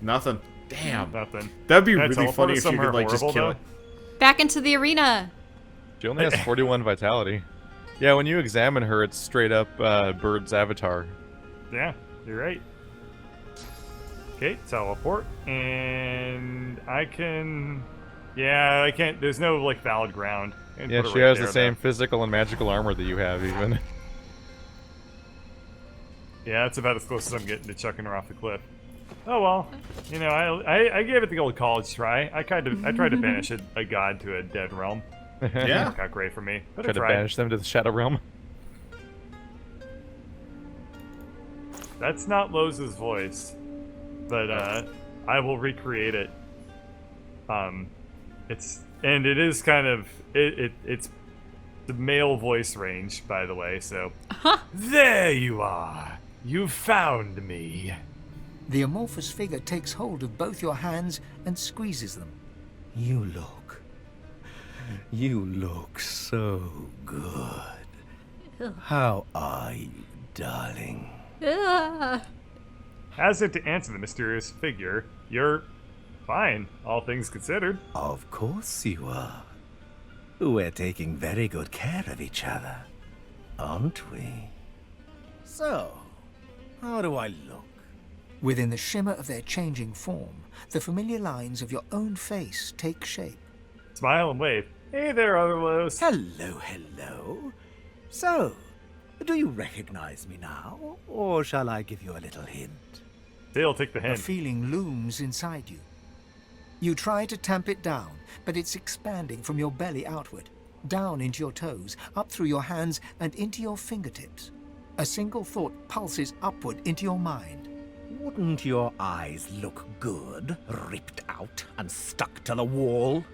Nothing. Damn.
Nothing.
That'd be
Can I
really
teleport
funny
her
if you
somewhere
could like just
horrible,
kill
though?
it.
Back into the arena.
She only has 41 vitality. Yeah, when you examine her, it's straight up Bird's avatar.
Yeah, you're right. Okay, teleport, and I can. Yeah, I can't. There's no like valid ground. I can
Yeah,
put it
she
right
has
there,
the same
though.
physical and magical armor that you have, even.
Yeah, that's about as close as I'm getting to chucking her off the cliff. Oh well, you know, I gave it the old college try. I tried to banish a god to a dead realm.
Yeah.
Worked out great for me. But
Try
I
to
tried.
banish them to the Shadow Realm.
That's not Loz's voice, but I will recreate it. It is kind of it's the male voice range, by the way. So there you are. You found me.
The amorphous figure takes hold of both your hands and squeezes them.
You look so good. How are you, darling?
As if to answer the mysterious figure, you're fine, all things considered.
Of course you are. We're taking very good care of each other, aren't we? So, how do I look?
Within the shimmer of their changing form, the familiar lines of your own face take shape.
Smile and wave. Hey there, other Lows.
Hello, hello. So, do you recognize me now, or shall I give you a little hint?
They'll take the
A
hint.
feeling looms inside you. You try to tamp it down, but it's expanding from your belly outward, down into your toes, up through your hands, and into your fingertips. A single thought pulses upward into your mind.
Wouldn't your eyes look good, ripped out and stuck to the wall?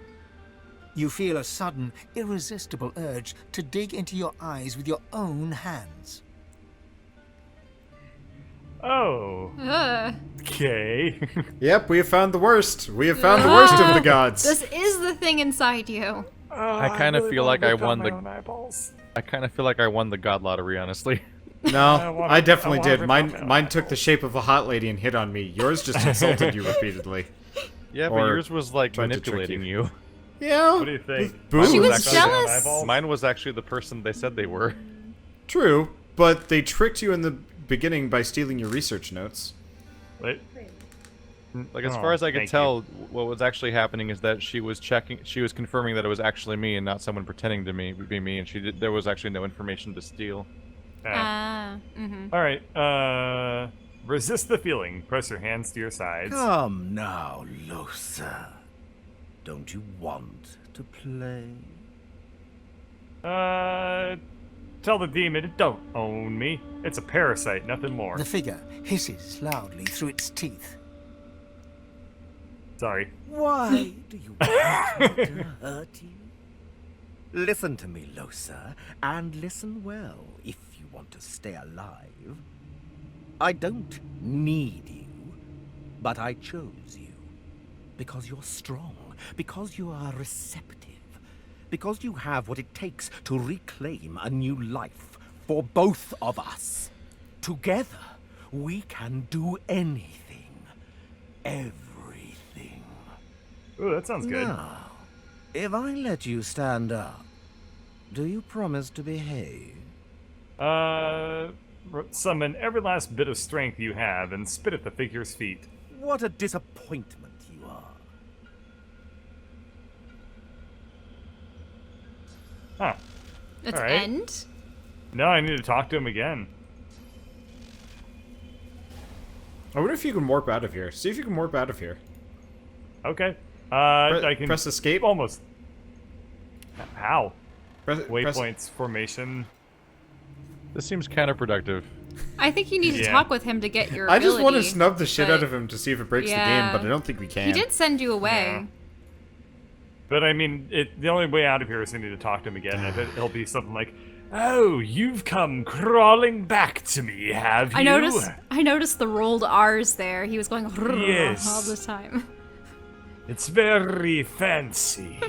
You feel a sudden, irresistible urge to dig into your eyes with your own hands.
Oh. Okay.
Yep, we have found the worst. We have found the worst of the gods.
This is the thing inside you.
I kind of feel like I won the.
eyeballs.
I kind of feel like I won the God Lottery, honestly.
No, I definitely did.
rip off my
Mine took the shape of a hot lady and hit on me. Yours just insulted you repeatedly.
Yeah, but
Or
yours was like
tried to trick
manipulating you.
Yeah.
What do you think?
Boo.
She was
actually-
jealous.
Eyeballs?
Mine was actually the person they said they were.
True, but they tricked you in the beginning by stealing your research notes.
Wait.
Like, as
Oh,
far as I could
thank
tell, what was actually happening is that she was confirming that it was actually me and not someone pretending to be me, and there was actually no information to steal.
All right. Resist the feeling. Press your hands to your sides.
Come now, Losa. Don't you want to play?
Tell the demon it don't own me. It's a parasite, nothing more.
The figure hisses loudly through its teeth.
Sorry.
Why do you want me to hurt you? Listen to me, Losa, and listen well if you want to stay alive. I don't need you, but I chose you. Because you're strong, because you are receptive, because you have what it takes to reclaim a new life for both of us. Together, we can do anything. Everything.
Ooh, that sounds good.
Now, if I let you stand up, do you promise to behave?
Summon every last bit of strength you have and spit at the figure's feet.
What a disappointment you are.
Huh.
It's
All right.
end?
No, I need to talk to him again.
I wonder if you can warp out of here. See if you can warp out of here.
Okay. I can
press escape.
Almost. How?
Waypoints,
formation.
This seems counterproductive.
I think you need to talk with him to get your
I
ability,
just want to snub the shit out of him to see if it breaks the game, but I don't think we can.
He did send you away.
Yeah. But I mean, the only way out of here is I need to talk to him again. And it'll be something like, "Oh, you've come crawling back to me, have you?"
I noticed the rolled R's there. He was going
yes.
all the time.
It's very fancy.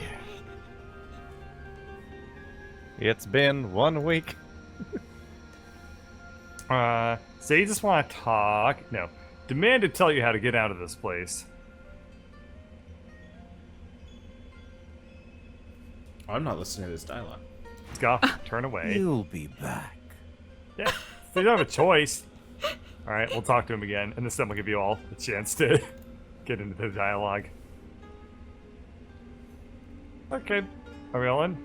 It's been 1 week.
So you just want to talk? No. Demand to tell you how to get out of this place.
I'm not listening to this dialogue.
Let's go. Turn away.
You'll be back.
Yeah. So you don't have a choice. Alright, we'll talk to him again. And this time we'll give you all a chance to get into the dialogue. Okay. Are we all in?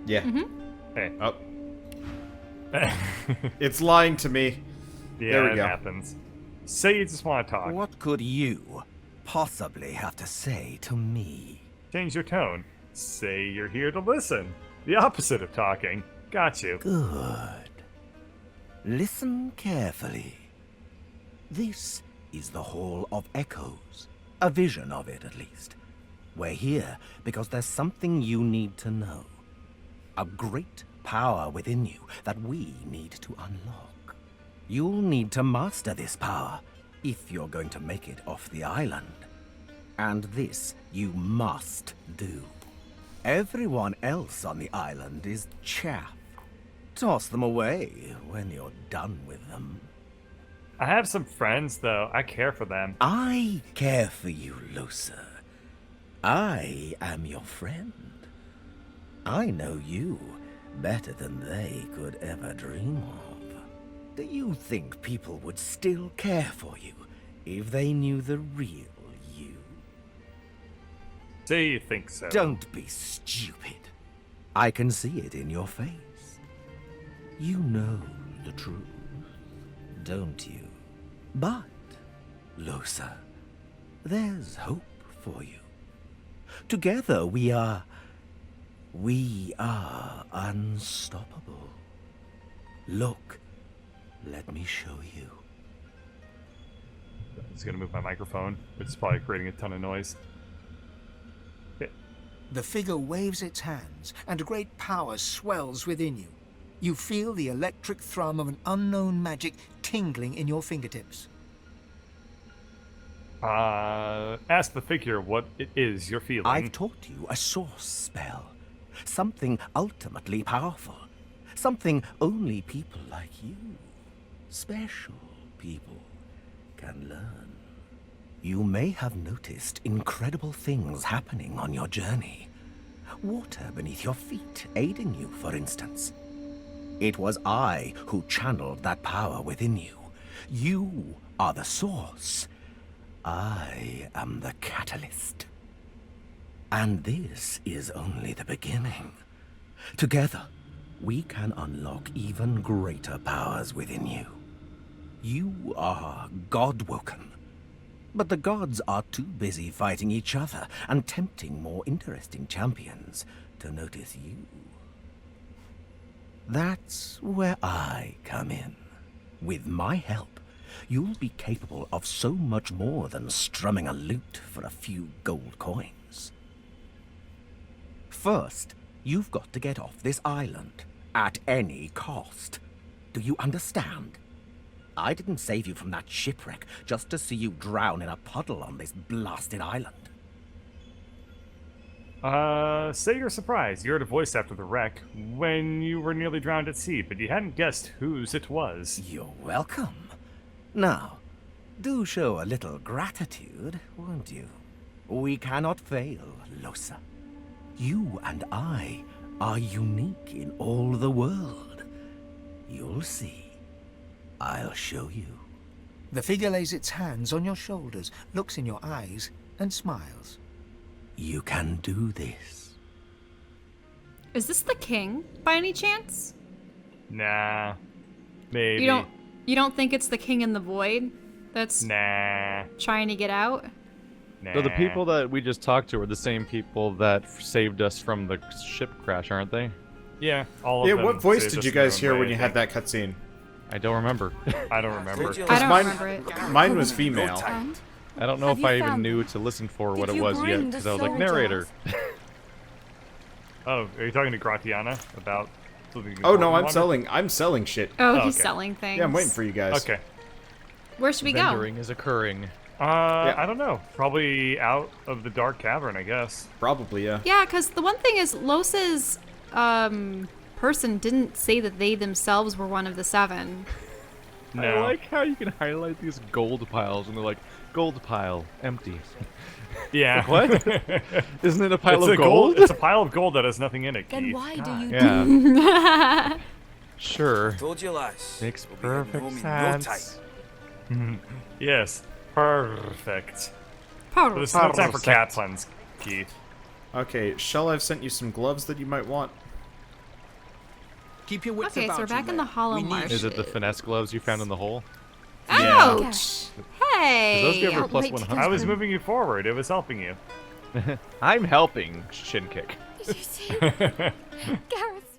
Yeah.
Hey.
Oh. It's lying to me.
Yeah,
there we go.
It happens. Say you just want to talk.
What could you possibly have to say to me?
Change your tone. Say you're here to listen. The opposite of talking. Got you.
Good. Listen carefully. This is the Hall of Echoes. A vision of it, at least. We're here because there's something you need to know. A great power within you that we need to unlock. You'll need to master this power if you're going to make it off the island. And this you must do. Everyone else on the island is chaff. Toss them away when you're done with them.
I have some friends, though. I care for them.
I care for you, Losa. I am your friend. I know you better than they could ever dream of. Do you think people would still care for you if they knew the real you?
Do you think so?
Don't be stupid. I can see it in your face. You know the truth, don't you? But, Losa, there's hope for you. Together we are unstoppable. Look, let me show you.
I'm just gonna move my microphone, which is probably creating a ton of noise.
The figure waves its hands, and a great power swells within you. You feel the electric thrum of an unknown magic tingling in your fingertips.
Ask the figure what it is you're feeling.
I've taught you a source spell. Something ultimately powerful. Something only people like you, special people, can learn. You may have noticed incredible things happening on your journey. Water beneath your feet aiding you, for instance. It was I who channeled that power within you. You are the source. I am the catalyst. And this is only the beginning. Together, we can unlock even greater powers within you. You are God-woken. But the gods are too busy fighting each other and tempting more interesting champions to notice you. That's where I come in. With my help, you'll be capable of so much more than strumming a lute for a few gold coins. First, you've got to get off this island, at any cost. Do you understand? I didn't save you from that shipwreck just to see you drown in a puddle on this blasted island.
Say you're surprised. You heard a voice after the wreck when you were nearly drowned at sea, but you hadn't guessed whose it was.
You're welcome. Now, do show a little gratitude, won't you? We cannot fail, Losa. You and I are unique in all the world. You'll see. I'll show you.
The figure lays its hands on your shoulders, looks in your eyes, and smiles.
You can do this.
Is this the king, by any chance?
Nah. Maybe.
You don't think it's the king in the void? That's
Nah.
trying to get out?
Nah.
So the people that we just talked to are the same people that saved us from the ship crash, aren't they?
Yeah, all of
Yeah,
them.
what voice
saved
did
us
you
in their
guys
own
hear
way,
when
I
you had
think.
that cutscene?
I don't remember.
I don't remember.
I don't remember it.
Mine was female.
I don't know
Have
if
you
I even
found
knew
them?
to listen for what
Did
it
you
was yet,
bring the
because I was like,
soul
narrator.
Oh, are you talking to Gratiana about something?
Oh no,
important,
I'm selling shit.
Oh,
Oh,
he's
okay.
selling things.
Yeah, I'm waiting for you guys.
Okay.
Where should we go?
Vendoring is occurring.
I don't know. Probably out of the dark cavern, I guess.
Probably, yeah.
Yeah, because the one thing is, Los's person didn't say that they themselves were one of the 7.
No.
I like how you can highlight these gold piles, and they're like, gold pile, empty.
Yeah.
Like, what? Isn't it a pile
It's
of
a
gold?
It's a pile of gold that has nothing in it,
Then
Keith.
why do
God.
you
Yeah. Sure.
Told you, lass.
Makes
We'll be heading
perfect
home in no
sense.
time.
Yes. Perfect.
Perfect.
There's no time for cat puns, Keith.
Okay, Shell, I've sent you some gloves that you might want.
Keep your wits
Okay,
about
so we're back
you,
in the
lad.
Hollow
We need
Marsh.
Is it the finesse gloves you found in the hole?
Ouch! Hey!
Those give her
I'll
plus
wait to
100.
I was moving you forward. It was helping you.
I'm helping. Shin kick.
Did you see? Gareth